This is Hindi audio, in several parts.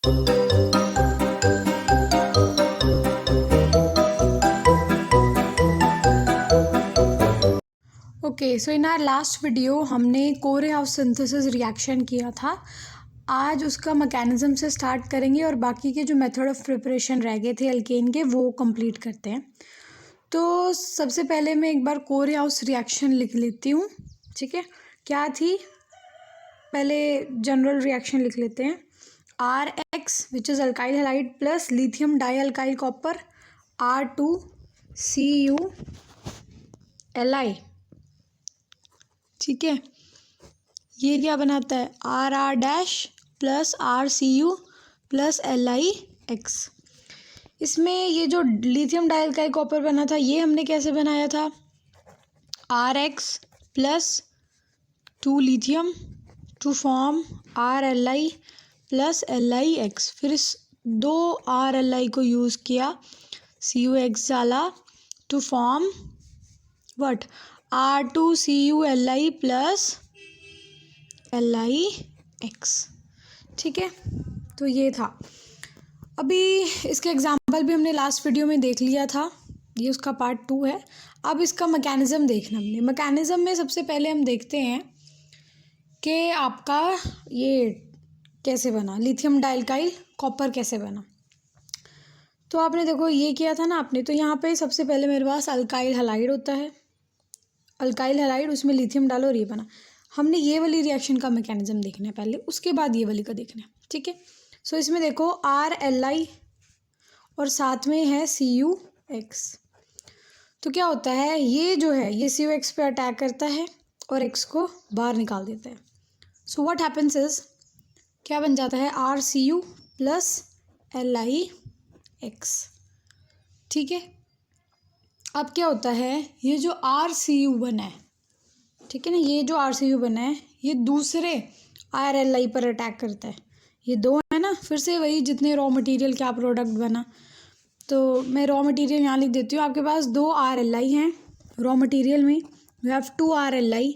Okay, so in our last video हमने कोरे-हाउस सिंथेसिस रिएक्शन किया था। आज उसका मैकेनिज्म से स्टार्ट करेंगे और बाकी के जो मेथड ऑफ प्रिपरेशन रह गए थे अल्केन के वो कंप्लीट करते हैं। तो सबसे पहले मैं एक बार कोरे-हाउस रिएक्शन लिख लेती हूँ, ठीक है। क्या थी, पहले जनरल रिएक्शन लिख लेते हैं। RX which is alkyl halide plus lithium die alkyl copper R2CuLi, ठीक है। ये क्या बनाता है, RR' plus RCu plus LiX। इसमें ये जो लिथियम डाइअल्काइल कॉपर बना था ये हमने कैसे बनाया था, RX plus 2 lithium to form RLi plus LiX। फिर इस 2 RLi को यूज़ किया, CuX डाला to form what, R2CuLi plus LiX, ठीक है। तो ये था। अभी इसका एग्जाम्पल भी हमने लास्ट वीडियो में देख लिया था, ये उसका पार्ट 2 है। अब इसका मैकेनिज़्म देखना हमने। मैकेनिज़्म में सबसे पहले हम देखते हैं कि आपका ये कैसे बना, लिथियम डाइअल्काइल कॉपर कैसे बना। तो आपने देखो ये किया था ना आपने, तो यहाँ पे सबसे पहले मेरे पास अल्काइल हैलाइड होता है, अल्काइल हैलाइड, उसमें लिथियम डालो और ये बना। हमने ये वाली रिएक्शन का मैकेनिज्म देखना है पहले, उसके बाद ये वाली का देखना है, ठीक है। सो इसमें देखो RLi और साथ में है CuX। तो क्या होता है, ये जो है ये CuX पे अटैक करता है और X को बाहर निकाल देता है। सो व्हाट हैपेंस इज, क्या बन जाता है, RCu प्लस LiX, ठीक है। अब क्या होता है, ये जो RCu बना है, ठीक है ना, ये जो RCu बना है ये दूसरे RLi पर अटैक करता है। ये दो है ना, फिर से वही जितने रॉ मटेरियल क्या प्रोडक्ट बना, तो मैं रॉ मटेरियल यहाँ लिख देती हूँ। आपके पास 2 RLi हैं रॉ मटेरियल में, यू हैव 2 RLi।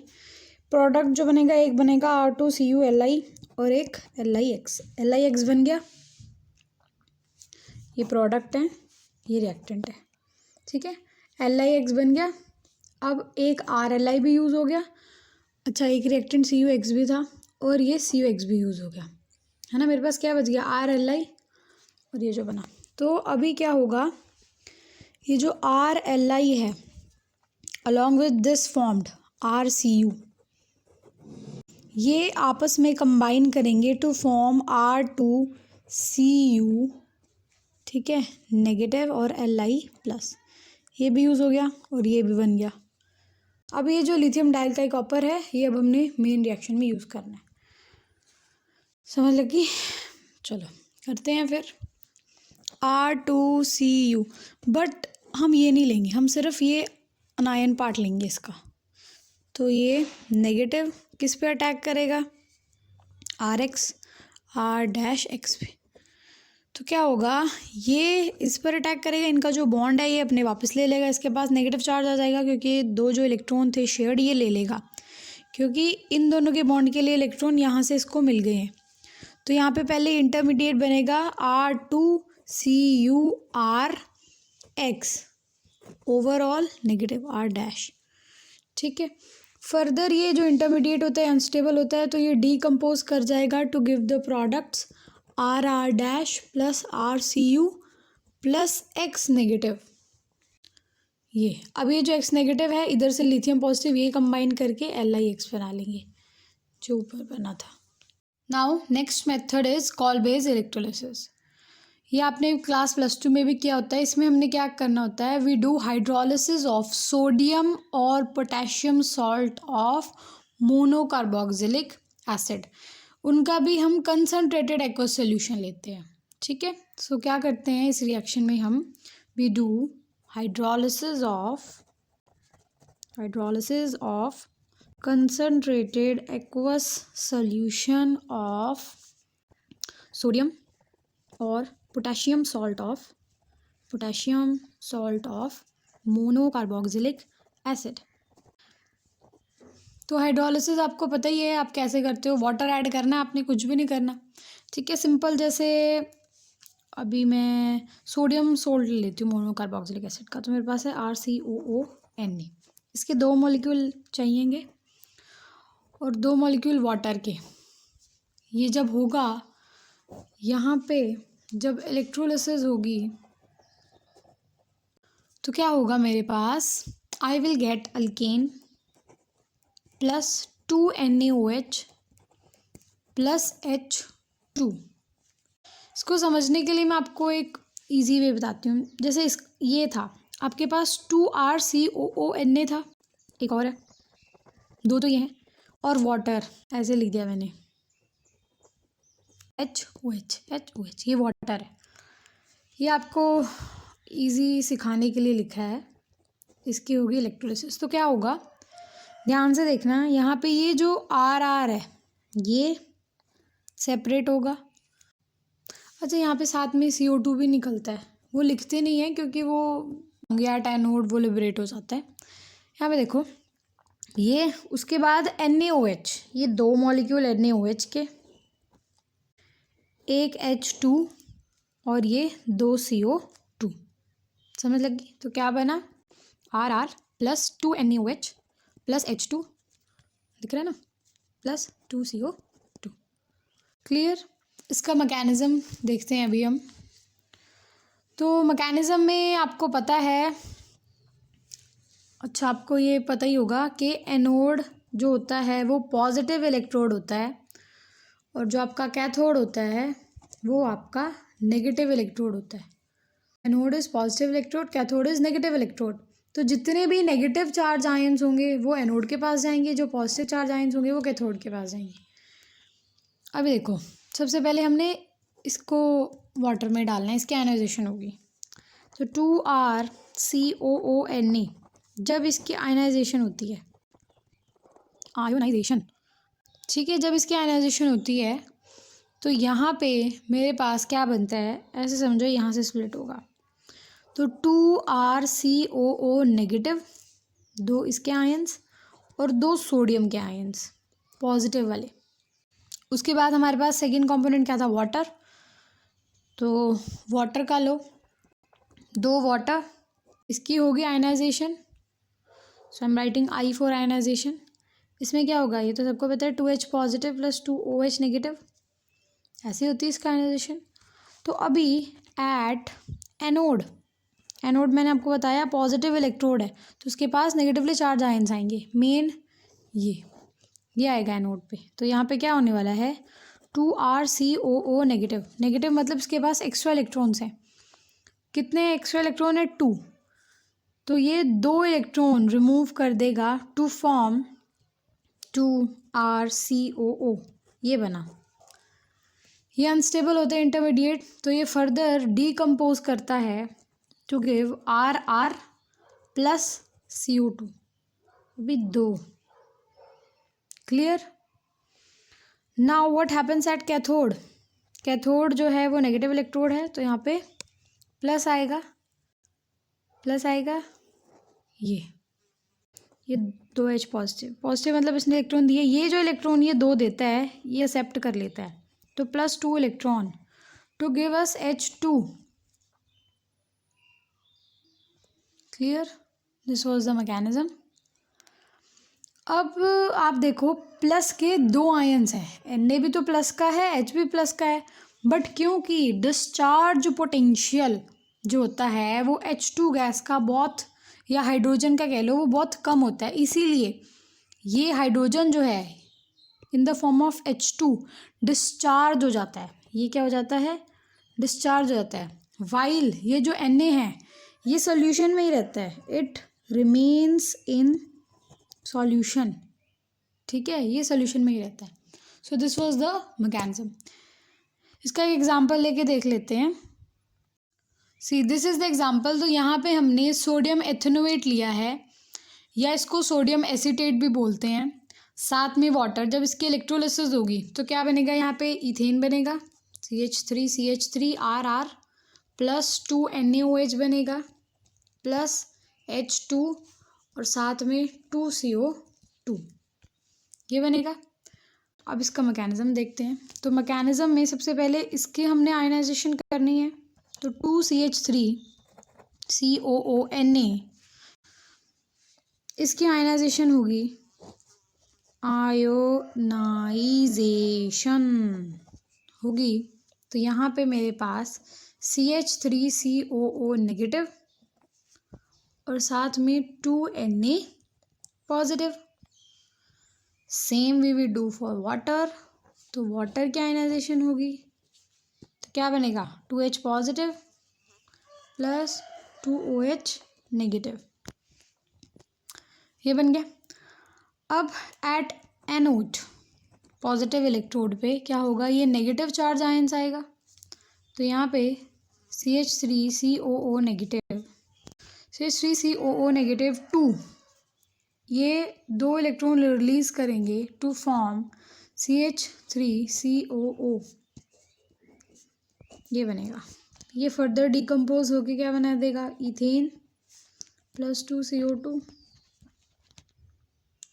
प्रोडक्ट जो बनेगा, एक बनेगा R2CuLi और एक LiX। LiX बन गया, ये प्रोडक्ट है, ये रिएक्टेंट है, ठीक है। LiX बन गया। अब एक RLi भी यूज़ हो गया, अच्छा एक रिएक्टेंट CuX भी था और ये CuX भी यूज़ हो गया, है ना। मेरे पास क्या बच गया, RLi और ये जो बना। तो अभी क्या होगा, ये जो RLi है along with this formed RCu, ये आपस में कंबाइन करेंगे टू फॉर्म R2Cu, ठीक है, नेगेटिव, और Li प्लस, ये भी यूज़ हो गया और ये भी बन गया। अब ये जो लिथियम डाइअल्काइल कॉपर है ये अब हमने मेन रिएक्शन में यूज़ करना है, समझ लगी। चलो करते हैं फिर। R2Cu, बट हम ये नहीं लेंगे, हम सिर्फ ये अनायन पार्ट लेंगे इसका। तो ये नेगेटिव किस पे अटैक करेगा, RX, R'(X) पे। तो क्या होगा, ये इस पर अटैक करेगा, इनका जो बॉन्ड है ये अपने वापस ले लेगा, इसके पास नेगेटिव चार्ज आ जाएगा क्योंकि दो जो इलेक्ट्रॉन थे शेयर्ड ये ले लेगा, क्योंकि इन दोनों के बॉन्ड के लिए इलेक्ट्रॉन यहाँ से इसको मिल गए हैं। तो यहाँ पे पहले इंटरमीडिएट बनेगा R2CuRX, ओवरऑल नेगेटिव R', ठीक है। फर्दर ये जो इंटरमीडिएट होता है अनस्टेबल होता है, तो ये डीकम्पोज कर जाएगा to give the products RR' plus RCu plus X negative. ये अब ये जो X नेगेटिव है इधर से लिथियम पॉजिटिव ये कंबाइन करके LiX बना लेंगे जो ऊपर बना था। Now next method is Kolbe's electrolysis. ये आपने क्लास +2 में भी किया होता है। इसमें हमने क्या करना होता है, we do hydrolysis of sodium और potassium salt of monocarboxylic acid. उनका भी हम कंसनट्रेटेड एक्वस सोल्यूशन लेते हैं, ठीक है। सो क्या करते हैं इस रिएक्शन में हम, we do hydrolysis of concentrated aqueous solution of sodium और potassium salt of monocarboxylic acid। तो हाइड्रोलिसिस आपको पता ही है आप कैसे करते हो, वाटर ऐड करना है, आपने कुछ भी नहीं करना। ठीक है, सिंपल जैसे अभी मैं सोडियम सोल्ट ले लेती हूँ मोनोकार्बोक्सिलिक एसिड का, तो मेरे पास है RCOONA। इसके 2 मॉलिक्यूल चाहिएंगे और 2 मॉलिक्यूल वाटर के। ये जब होगा यहाँ पे, जब इलेक्ट्रोलिसिस होगी तो क्या होगा मेरे पास, I will get alkane plus 2NaOH plus H2। इसको समझने के लिए मैं आपको एक इजी वे बताती हूँ। जैसे ये था आपके पास 2RCOONA था, एक और है, 2 तो ये हैं, और वाटर ऐसे लिख दिया मैंने, HOH ये वाटर है। ये आपको इजी सिखाने के लिए लिखा है। इसकी होगी इलेक्ट्रोलिसिस। तो क्या होगा, ध्यान से देखना, यहाँ पे ये जो RR है ये सेपरेट होगा। अच्छा, यहाँ पे साथ में CO2 भी निकलता है, वो लिखते नहीं है क्योंकि वो गैट एनोड वो लिबरेट हो जाता है। यहाँ पे देखो ये, उसके बाद NaOH, ये 2 मॉलिक्यूल NaOH के, एक H2 और ये 2 CO2, समझ लगी। तो क्या बना, RR plus 2NaOH plus H2, दिख रहा है ना, प्लस 2 CO2। क्लियर। इसका मैकेनिज़्म देखते हैं अभी हम। तो मैकेनिज़्म में आपको पता है, अच्छा आपको ये पता ही होगा कि एनोड जो होता है वो पॉजिटिव इलेक्ट्रोड होता है और जो आपका कैथोड होता है वो आपका नेगेटिव इलेक्ट्रोड होता है। Anode is positive electrode, cathode is negative electrode. तो जितने भी नेगेटिव चार्ज आयन्स होंगे वो एनोड के पास जाएंगे, जो पॉजिटिव चार्ज आयन्स होंगे वो कैथोड के पास जाएंगे। अभी देखो, सबसे पहले हमने इसको वाटर में डालना है, इसकी आयनाइजेशन होगी। तो 2RCOONA जब इसकी आयनाइजेशन होती है, आयोनाइजेशन, ठीक है, जब इसकी आयनाइजेशन होती है तो यहाँ पे मेरे पास क्या बनता है, ऐसे समझो यहाँ से स्प्लिट होगा। तो 2RCOO नेगेटिव, 2 इसके आयंस और 2 सोडियम के आयंस पॉजिटिव वाले। उसके बाद हमारे पास सेकेंड कंपोनेंट क्या था, वाटर। तो वाटर का लो, 2 वाटर, इसकी होगी ionization, so I am writing I for ionization. इसमें क्या होगा, ये तो सबको पता है, 2H positive plus 2OH negative, ऐसी होती है इसका आयनाइजेशन। तो अभी एट एनोड, एनोड मैंने आपको बताया पॉजिटिव इलेक्ट्रोड है तो उसके पास नेगेटिवली चार्ज आयंस आएंगे, मेन ये आएगा एनोड पे। तो यहाँ पे क्या होने वाला है, 2RCOO नेगेटिव, नेगेटिव मतलब इसके पास एक्स्ट्रा इलेक्ट्रॉन्स हैं। कितने एक्स्ट्रा इलेक्ट्रॉन है, 2। तो ये 2 इलेक्ट्रॉन रिमूव कर देगा टू फॉर्म 2RCOO, ये बना। ये अनस्टेबल होते हैं इंटरमीडिएट, तो ये फर्दर डीकम्पोज करता है to give RR plus CO2, अभी 2। Clear. Now what happens at cathode, cathode जो है वो नेगेटिव इलेक्ट्रोड है तो यहाँ पे प्लस आएगा, ये 2H पॉजिटिव, पॉजिटिव मतलब इसने इलेक्ट्रॉन दिए, ये जो इलेक्ट्रॉन ये 2 देता है ये एक्सेप्ट कर लेता है, तो plus 2 electron to give us H2। Clear, this was the mechanism. अब आप देखो प्लस के 2 आयंस हैं, Na भी तो प्लस का है, H भी प्लस का है, बट क्योंकि डिस्चार्ज पोटेंशियल जो होता है वो H2 गैस का बहुत, या हाइड्रोजन का कह लो, वो बहुत कम होता है, इसीलिए ये हाइड्रोजन जो है in the form of H2 discharge हो जाता है। ये क्या हो जाता है, डिस्चार्ज हो जाता है। वाइल ये जो Na है ये सॉल्यूशन में ही रहता है, इट रिमेन्स इन सॉल्यूशन, ठीक है, ये सॉल्यूशन में ही रहता है। So this was the mechanism. इसका एक एग्जांपल लेके देख लेते हैं। सी दिस इज द एग्जांपल। तो यहाँ पे हमने सोडियम एथेनोएट लिया है, या इसको सोडियम एसीटेट भी बोलते हैं, साथ में वाटर। जब इसकी इलेक्ट्रोलिसिस होगी तो क्या बनेगा, यहाँ पे इथेन बनेगा, CH3 RR प्लस 2 NaOH बनेगा प्लस H2 और साथ में 2 CO2, ये बनेगा। अब इसका मैकेनिज्म देखते हैं। तो मैकेनिज्म में सबसे पहले इसके हमने आयनाइजेशन करनी है। तो 2CH3COONA इसकी आयनाइजेशन होगी, आयोनाइजेशन होगी। तो यहाँ पे मेरे पास CH3COO नेगेटिव और साथ में 2Na पॉजिटिव। Same we will do for water. तो वाटर की आयनाइजेशन होगी, तो क्या बनेगा, 2H positive plus 2OH negative, ये बन गया। अब एट एनोड पॉजिटिव इलेक्ट्रोड पे क्या होगा, ये नेगेटिव चार्ज आयंस आएगा। तो यहाँ पे CH3COO नेगेटिव, CH3COO नेगेटिव 2, ये 2 इलेक्ट्रॉन रिलीज करेंगे टू फॉर्म CH3COO, ये बनेगा। ये फर्दर डिकम्पोज होके क्या बना देगा, ethane plus 2CO2।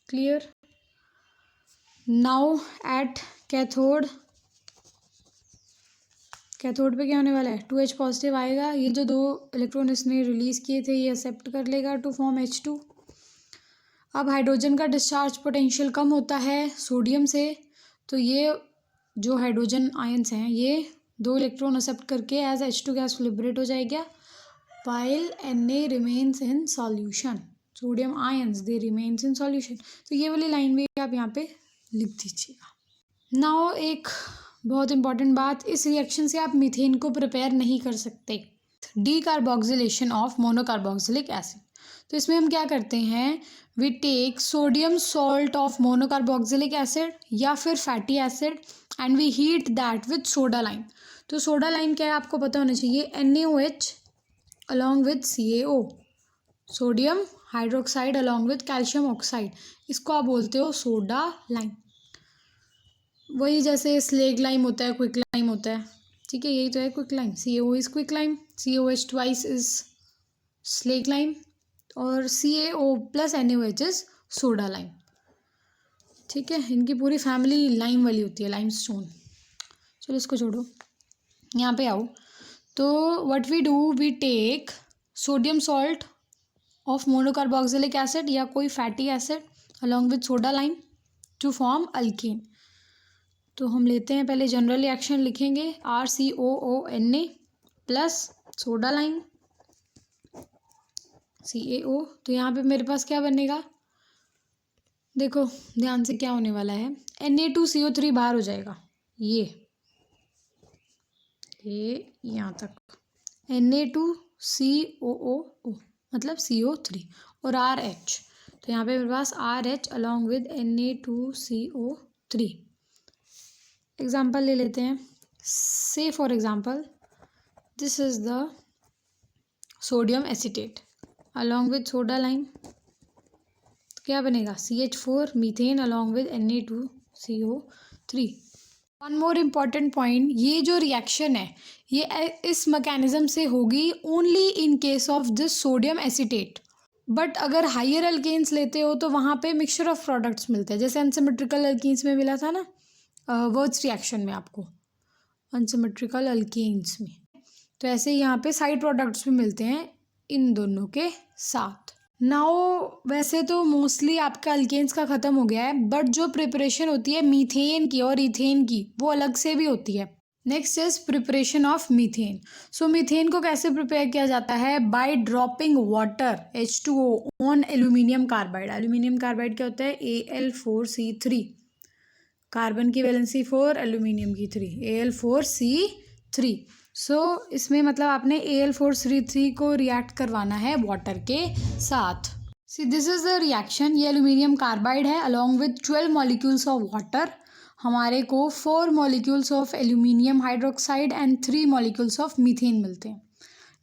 Clear. Now at cathode, cathode पे क्या होने वाला है, 2H पॉजिटिव आएगा। ये जो 2 इलेक्ट्रॉन इसने रिलीज़ किए थे ये एक्सेप्ट कर लेगा टू फॉर्म H2। अब हाइड्रोजन का डिस्चार्ज पोटेंशियल कम होता है सोडियम से, तो ये जो हाइड्रोजन आयंस हैं ये 2 इलेक्ट्रॉन एक्सेप्ट करके एज H2 गैस लिबरेट हो जाएगा, while Na remains in solution. Sodium ions they remains in solution. तो ये वाली लाइन भी आप यहाँ पे लिख दीजिएगा। नाउ एक बहुत इंपॉर्टेंट बात, इस रिएक्शन से आप मीथेन को प्रिपेयर नहीं कर सकते। Decarboxylation of monocarboxylic acid. तो इसमें हम क्या करते हैं, we take sodium salt of monocarboxylic acid या फिर fatty acid and we heat that with soda lime. तो सोडा लाइम क्या है आपको पता होना चाहिए, NaOH along with CaO, sodium hydroxide along with calcium oxide, इसको आप बोलते हो सोडा लाइम। वही जैसे स्लेग लाइम होता है, क्विक लाइम होता है, ठीक है, यही तो है quick lime. CaO is quick lime, COH twice is slaked lime और CaO plus NaOH is soda lime. ठीक है, इनकी पूरी फैमिली लाइम वाली होती है, लाइम स्टोन। चलो इसको छोड़ो, यहाँ पे आओ। तो what we do, we take sodium salt of monocarboxylic acid या कोई fatty acid along with soda lime to form alkane. तो हम लेते हैं, पहले जनरल रिएक्शन लिखेंगे, RCOONA plus soda lime CaO। तो यहाँ पे मेरे पास क्या बनेगा, देखो ध्यान से क्या होने वाला है, Na2CO3 बाहर हो जाएगा, ये यहाँ तक Na2COO मतलब CO3 और RH। तो यहाँ पे मेरे पास RH along with Na2CO3। Example ले लेते हैं, से for example this is the sodium acetate along with soda lime, तो क्या बनेगा, CH4 methane along with Na2CO3। One more important point, ये जो रिएक्शन है ये इस मैकेनिज्म से होगी only in case of this sodium acetate. But अगर हायर अल्केन्स लेते हो तो वहाँ पे मिक्सचर ऑफ प्रोडक्ट्स मिलते हैं, जैसे अनसिमेट्रिकल अल्केन्स में मिला था ना वर्ड्स रिएक्शन में आपको, अनसिमेट्रिकल अल्केन्स में। तो ऐसे ही यहाँ पे साइड प्रोडक्ट्स भी मिलते हैं इन दोनों के साथ। नाउ वैसे तो मोस्टली आपका अल्केन्स का ख़त्म हो गया है, बट जो प्रिपरेशन होती है मीथेन की और इथेन की वो अलग से भी होती है। Next is preparation of methane. So methane को कैसे प्रिपेयर किया जाता है, by dropping water H2O on aluminium carbide. Aluminium carbide क्या होता है, Al4C3, कार्बन की वैलेंसी 4, एल्यूमिनियम की 3, Al4C3। सो इसमें मतलब आपने Al4C3 को रिएक्ट करवाना है वाटर के साथ। सी दिस इज द रिएक्शन, ये एल्यूमिनियम कार्बाइड है along with 12 molecules of water. हमारे को 4 molecules of aluminium hydroxide and 3 molecules of methane मिलते हैं।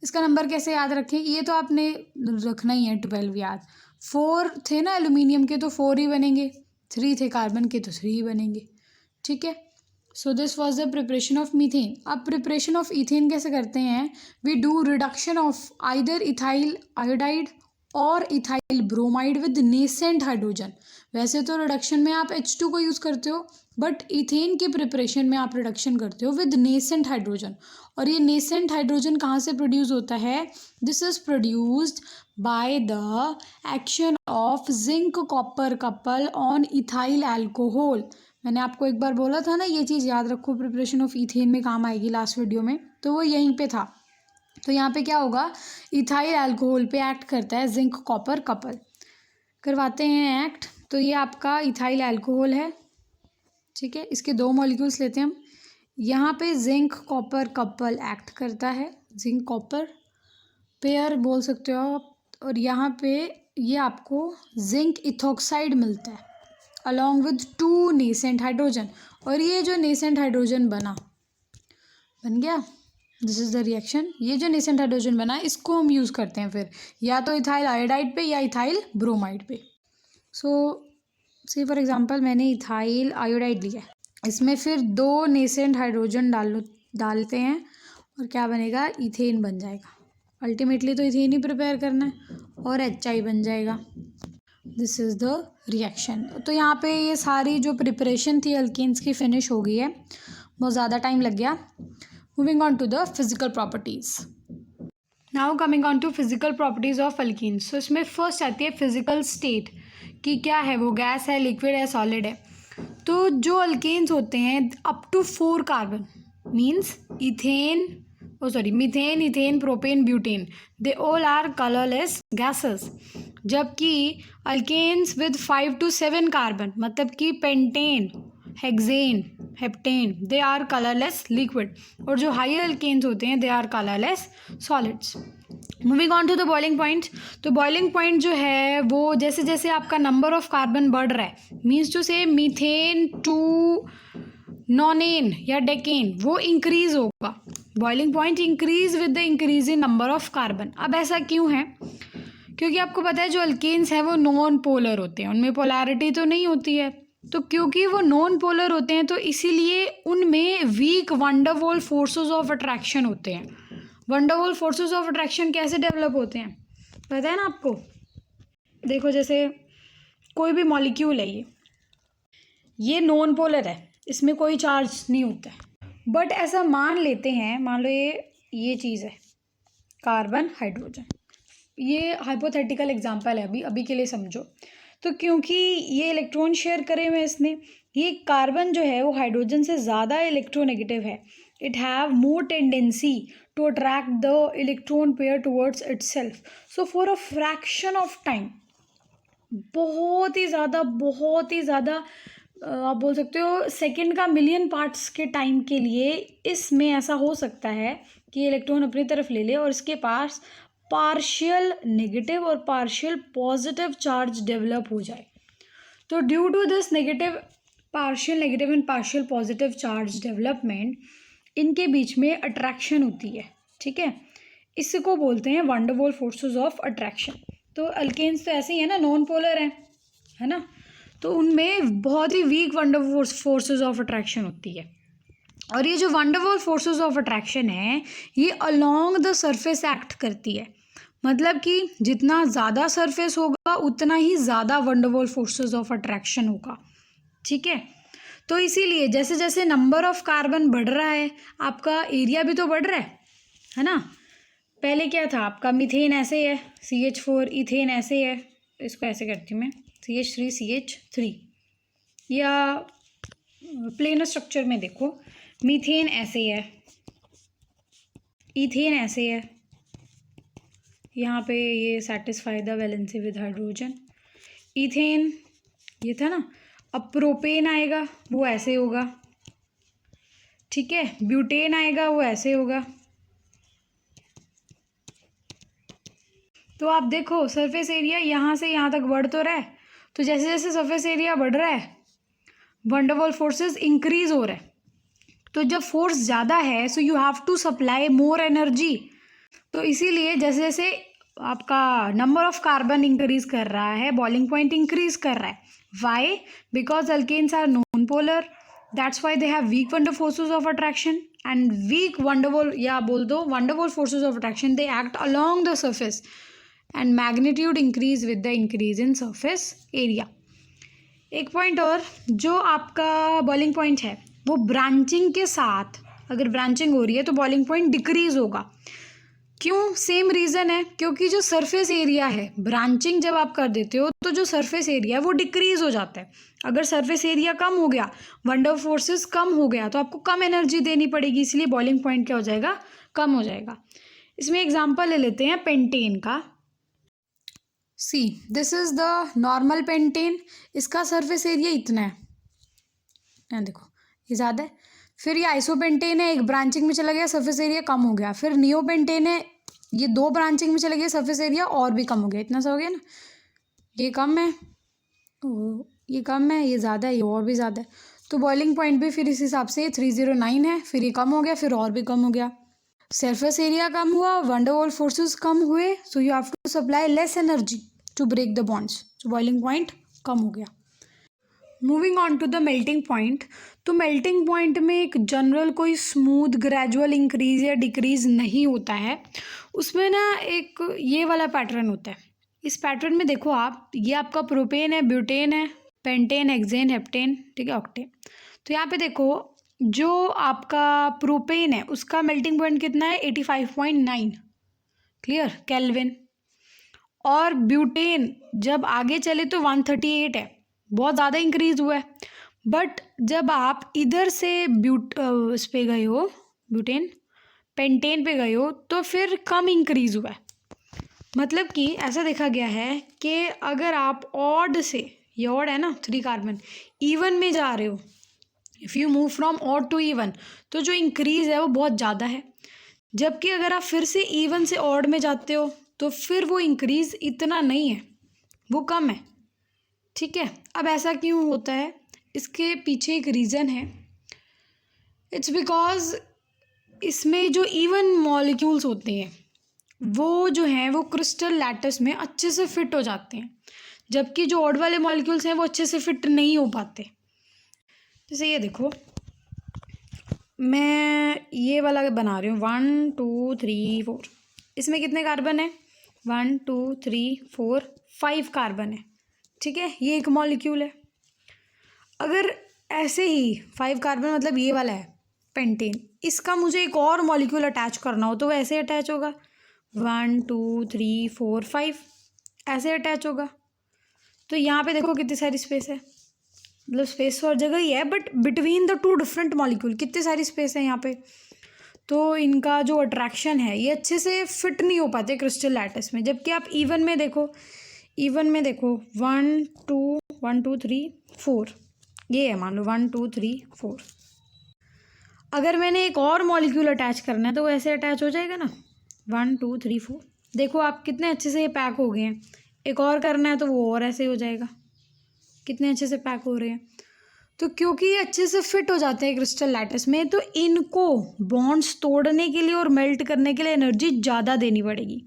इसका नंबर कैसे याद रखें, ये तो आपने रखना ही है 12 याद। 4 थे ना एल्यूमिनियम के तो 4 ही बनेंगे, 3 थे कार्बन के तो 3 ही बनेंगे। ठीक है, so this was the preparation of methane. अब प्रिपरेशन ऑफ इथेन कैसे करते हैं, we do reduction of either ethyl iodide और ethyl bromide with nascent hydrogen. वैसे तो रिडक्शन में आप H2 को यूज़ करते हो, बट इथेन के प्रिपरेशन में आप रिडक्शन करते हो विद नेसेंट हाइड्रोजन। और ये नेसेंट हाइड्रोजन कहाँ से प्रोड्यूस होता है? This is produced by the action of zinc copper couple on ethyl alcohol. मैंने आपको एक बार बोला था ना, ये चीज़ याद रखो, प्रिपरेशन ऑफ इथेन में काम आएगी लास्ट वीडियो में, तो वो यहीं पे था। तो यहाँ पे क्या होगा, इथाइल अल्कोहल पे एक्ट करता है जिंक कॉपर कपल। करवाते हैं एक्ट। तो ये आपका इथाइल अल्कोहल है, ठीक है। इसके 2 मॉलिक्यूल्स लेते हैं हम। यहाँ पे जिंक कॉपर कपल एक्ट करता है, जिंक कॉपर पेयर बोल सकते हो आप। और यहाँ पे ये आपको जिंक इथॉक्साइड मिलता है अलॉन्ग विद 2 नेसेंट हाइड्रोजन। और ये जो नेसेंट हाइड्रोजन बन गया, दिस इज द रिएक्शन। ये जो नेसेंट हाइड्रोजन बना है इसको हम यूज़ करते हैं फिर या तो इथाइल आयोडाइड पे या इथाइल ब्रोमाइड पे। सो से फॉर एग्जांपल मैंने इथाइल आयोडाइड लिया है, इसमें फिर 2 नेसेंट हाइड्रोजन डालते हैं और क्या बनेगा, इथेन बन जाएगा। अल्टीमेटली तो इथेन ही प्रिपेयर करना है और HI बन जाएगा। This is the reaction. तो यहाँ पे ये सारी जो प्रिपरेशन थी अल्केन्स की फिनिश हो गई है, बहुत ज़्यादा टाइम लग गया। Moving on to the physical properties. Now coming on to physical properties of alkenes. तो इसमें फर्स्ट आती है फिजिकल स्टेट, कि क्या है वो, गैस है, लिक्विड है, सॉलिड है। तो जो अल्केन्स होते हैं up to 4 carbon means methane, ethane, propane, butane, they all are colourless gases. जबकि अल्केन्स विद 5 to 7 कार्बन मतलब कि pentane, hexane, heptane, they are colourless liquid. और जो हायर अल्केन्स होते हैं they are colourless solids. Moving on to the boiling point. तो बॉइलिंग पॉइंट जो है वो जैसे जैसे आपका नंबर ऑफ कार्बन बढ़ रहा है, मीन्स टू से मीथेन टू नॉनेन या डेकेन, वो इंक्रीज होगा। Boiling point increase with the increase in number of carbon. अब ऐसा क्यों है? क्योंकि आपको पता है जो अल्केन्स हैं वो नॉन पोलर होते हैं, उनमें पोलैरिटी तो नहीं होती है। तो क्योंकि वो नॉन पोलर होते हैं तो इसीलिए उनमें weak van der Waals forces of attraction होते हैं। वंडरवॉल फोर्सेस ऑफ अट्रैक्शन कैसे डेवलप होते हैं पता है ना आपको? देखो जैसे कोई भी मॉलिक्यूल है, ये नॉन पोलर है, इसमें कोई चार्ज नहीं होता है। बट ऐसा मान लेते हैं, मान लो ये चीज़ है कार्बन हाइड्रोजन, ये हाइपोथेटिकल एग्जांपल है, अभी के लिए समझो। तो क्योंकि ये इलेक्ट्रॉन शेयर करे हुए इसने, ये कार्बन जो है वो हाइड्रोजन से ज़्यादा इलेक्ट्रोनेगेटिव है। It have more tendency to attract the electron pair towards itself. So for a fraction of time, बहुत ही ज़्यादा आप बोल सकते हो सेकंड का मिलियन पार्ट्स के टाइम के लिए इसमें ऐसा हो सकता है कि इलेक्ट्रॉन अपनी तरफ ले ले और इसके पास पार्शियल नेगेटिव और पार्शियल पॉजिटिव चार्ज डेवलप हो जाए। तो due to this partial negative and partial positive charge development, इनके बीच में अट्रैक्शन होती है, ठीक है। इसको बोलते हैं वंडरवॉल फोर्सेस ऑफ अट्रैक्शन। तो अल्केन्स तो ऐसे ही है ना, नॉन पोलर है ना, तो उनमें बहुत ही weak van der Waals forces of attraction होती है। और ये जो वंडरवॉल फोर्सेस ऑफ अट्रैक्शन है ये अलोंग द सरफेस एक्ट करती है। मतलब कि जितना ज़्यादा सरफेस होगा उतना ही ज़्यादा वंडरवॉल फोर्सेस ऑफ अट्रैक्शन होगा, ठीक है। तो इसीलिए जैसे जैसे नंबर ऑफ कार्बन बढ़ रहा है आपका एरिया भी तो बढ़ रहा है ना। पहले क्या था आपका, मीथेन ऐसे है CH4, इथेन ऐसे है, इसको ऐसे करती हूँ मैं CH3 CH3, या प्लेन स्ट्रक्चर में देखो मीथेन ऐसे है, इथेन ऐसे है, यहाँ पे ये satisfy the valency with hydrogen. Ethane ये था ना, अब प्रोपेन आएगा वो ऐसे होगा, ठीक है। ब्यूटेन आएगा वो ऐसे होगा। तो आप देखो सरफेस एरिया यहाँ से यहाँ तक बढ़ तो रहा है, तो जैसे जैसे सरफेस एरिया बढ़ रहा है वंडरवॉल फोर्सेस इंक्रीज हो रहा है। तो जब फोर्स ज़्यादा है so you have to supply more energy. तो इसीलिए जैसे जैसे आपका नंबर ऑफ कार्बन इंक्रीज कर रहा है बॉइलिंग पॉइंट इंक्रीज कर रहा है। Why? Because alkanes are non polar, that's why they have weak van der forces of attraction and weak van der Waals, या बोल दो van der Waals forces of attraction, they act along the surface and magnitude increase with the increase in surface area. एक पॉइंट और, जो आपका बॉइलिंग पॉइंट है वो ब्रांचिंग के साथ, अगर ब्रांचिंग हो रही है तो बॉइलिंग पॉइंट डिक्रीज होगा। क्यों? सेम रीज़न है, क्योंकि जो सरफेस एरिया है, ब्रांचिंग जब आप कर देते हो तो जो सरफेस एरिया है वो डिक्रीज हो जाता है। अगर सरफेस एरिया कम हो गया, वन डर फोर्सेस कम हो गया, तो आपको कम एनर्जी देनी पड़ेगी, इसलिए बॉइलिंग पॉइंट क्या हो जाएगा? कम हो जाएगा। इसमें एग्जांपल ले लेते हैं पेंटेन का। See, this is the normal pentane, इसका सरफेस एरिया इतना है, देखो ये ज़्यादा है। फिर ये आइसोपेंटेन है, एक ब्रांचिंग में चला गया, सरफेस एरिया कम हो गया। फिर नियोपेंटेन है, ये 2 ब्रांचिंग में चला गया, सरफेस एरिया और भी कम हो गया, इतना सा हो गया ना। ये कम है, ये कम है, ये ज़्यादा है, ये और भी ज़्यादा है। तो बॉइलिंग पॉइंट भी फिर इस हिसाब से 309 है, फिर ये कम हो गया, फिर और भी कम हो गया। सरफेस एरिया कम हुआ, वन डर वाल फोर्सेस कम हुए, so you have to supply less energy to break the bonds, तो बॉइलिंग पॉइंट कम हो गया। Moving on to the melting point, तो मेल्टिंग पॉइंट में एक जनरल कोई स्मूथ ग्रेजुअल इंक्रीज या डिक्रीज नहीं होता है, उसमें ना एक ये वाला पैटर्न होता है। इस पैटर्न में देखो आप, ये आपका प्रोपेन है, ब्यूटेन है, पेंटेन, हेक्सेन, हेप्टेन, ठीक है, ऑक्टेन। तो यहाँ पे देखो, जो आपका प्रोपेन है उसका मेल्टिंग पॉइंट कितना है? 85.9, क्लियर, केल्विन। और ब्यूटेन जब आगे चले तो 138 है, बहुत ज़्यादा इंक्रीज हुआ है। बट जब आप इधर से इस पे गए हो, ब्यूटेन पेंटेन पे गए हो, तो फिर कम इंक्रीज हुआ है। मतलब कि ऐसा देखा गया है कि अगर आप ऑड से, ये ऑड है ना 3 कार्बन, इवन में जा रहे हो, if you move from odd to even, तो जो इंक्रीज है वो बहुत ज़्यादा है। जबकि अगर आप फिर से इवन से ऑड में जाते हो तो फिर वो इंक्रीज इतना नहीं है, वो कम है, ठीक है। अब ऐसा क्यों होता है? इसके पीछे एक रीज़न है। इट्स बिकॉज इसमें जो इवन मॉलिक्यूल्स होते हैं वो जो हैं वो क्रिस्टल लैटिस में अच्छे से फिट हो जाते हैं, जबकि जो ऑड वाले मॉलिक्यूल्स हैं वो अच्छे से फिट नहीं हो पाते। जैसे ये देखो, मैं ये वाला बना रही हूँ, 1 2 3 4, इसमें कितने कार्बन है? 1 2 3 4 5 कार्बन है, ठीक है, ये एक मॉलिक्यूल है। अगर ऐसे ही 5 कार्बन, मतलब ये वाला है पेंटेन, इसका मुझे एक और मॉलिक्यूल अटैच करना हो तो वो ऐसे अटैच होगा, 1 2 3 4 5 ऐसे अटैच होगा। तो यहाँ पे देखो कितनी सारी स्पेस है, मतलब स्पेस तो हर जगह ही है, but between the 2 different molecule कितनी सारी स्पेस है यहाँ पे। तो इनका जो अट्रैक्शन है ये अच्छे से फिट नहीं हो पाते क्रिस्टल लैटिस में। जबकि आप इवन में देखो, इवन में देखो 1 2 3 4, ये है, मान लो 1 2 3 4। अगर मैंने एक और मॉलिक्यूल अटैच करना है तो वो ऐसे अटैच हो जाएगा ना, 1 2 3 4। देखो आप कितने अच्छे से ये पैक हो गए हैं। एक और करना है तो वो और ऐसे हो जाएगा, कितने अच्छे से पैक हो रहे हैं। तो क्योंकि ये अच्छे से फिट हो जाते हैं क्रिस्टल लैटिस में, तो इनको बॉन्ड्स तोड़ने के लिए और मेल्ट करने के लिए एनर्जी ज़्यादा देनी पड़ेगी,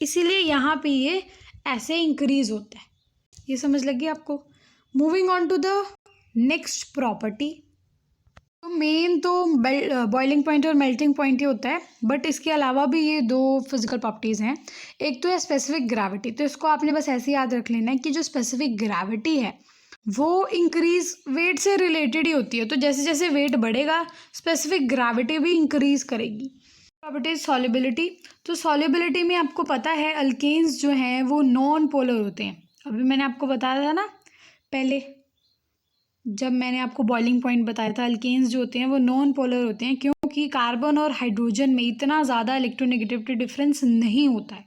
इसीलिए यहाँ पे ये ऐसे इंक्रीज होता है। ये समझ लगी आपको? Moving on to the next property. तो मेन तो बॉइलिंग पॉइंट और मेल्टिंग पॉइंट ही होता है, बट इसके अलावा भी ये 2 फिजिकल प्रॉपर्टीज़ हैं। एक तो है स्पेसिफिक ग्रेविटी, तो इसको आपने बस ऐसे याद रख लेना है कि जो स्पेसिफिक ग्रेविटी है वो इंक्रीज वेट से रिलेटेड ही होती है। तो जैसे जैसे वेट बढ़ेगा स्पेसिफिक ग्रेविटी भी इंक्रीज करेगी। प्रॉपर्टी सॉल्युबिलिटी, तो सॉल्युबिलिटी में आपको पता है अल्केन्स जो हैं वो नॉन पोलर होते हैं। अभी मैंने आपको बताया था ना पहले, जब मैंने आपको बॉइलिंग पॉइंट बताया था, अल्केन्स जो होते हैं वो नॉन पोलर होते हैं, क्योंकि कार्बन और हाइड्रोजन में इतना ज़्यादा इलेक्ट्रोनेगेटिविटी डिफरेंस नहीं होता है।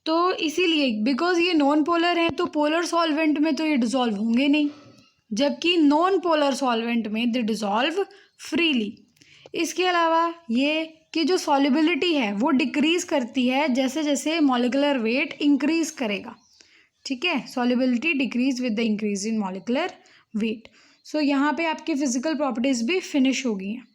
तो इसीलिए बिकॉज ये नॉन पोलर हैं तो पोलर सॉल्वेंट में तो ये डिज़ोल्व होंगे नहीं, जबकि नॉन पोलर सॉल्वेंट में दे डिज़ोल्व फ्रीली। इसके अलावा ये कि जो सॉल्युबिलिटी है वो डिक्रीज़ करती है जैसे जैसे मॉलिकुलर वेट इंक्रीज़ करेगा, ठीक है। Solubility decrease with the increase in molecular weight. So यहाँ पे आपकी फिजिकल प्रॉपर्टीज़ भी फिनिश हो गई हैं।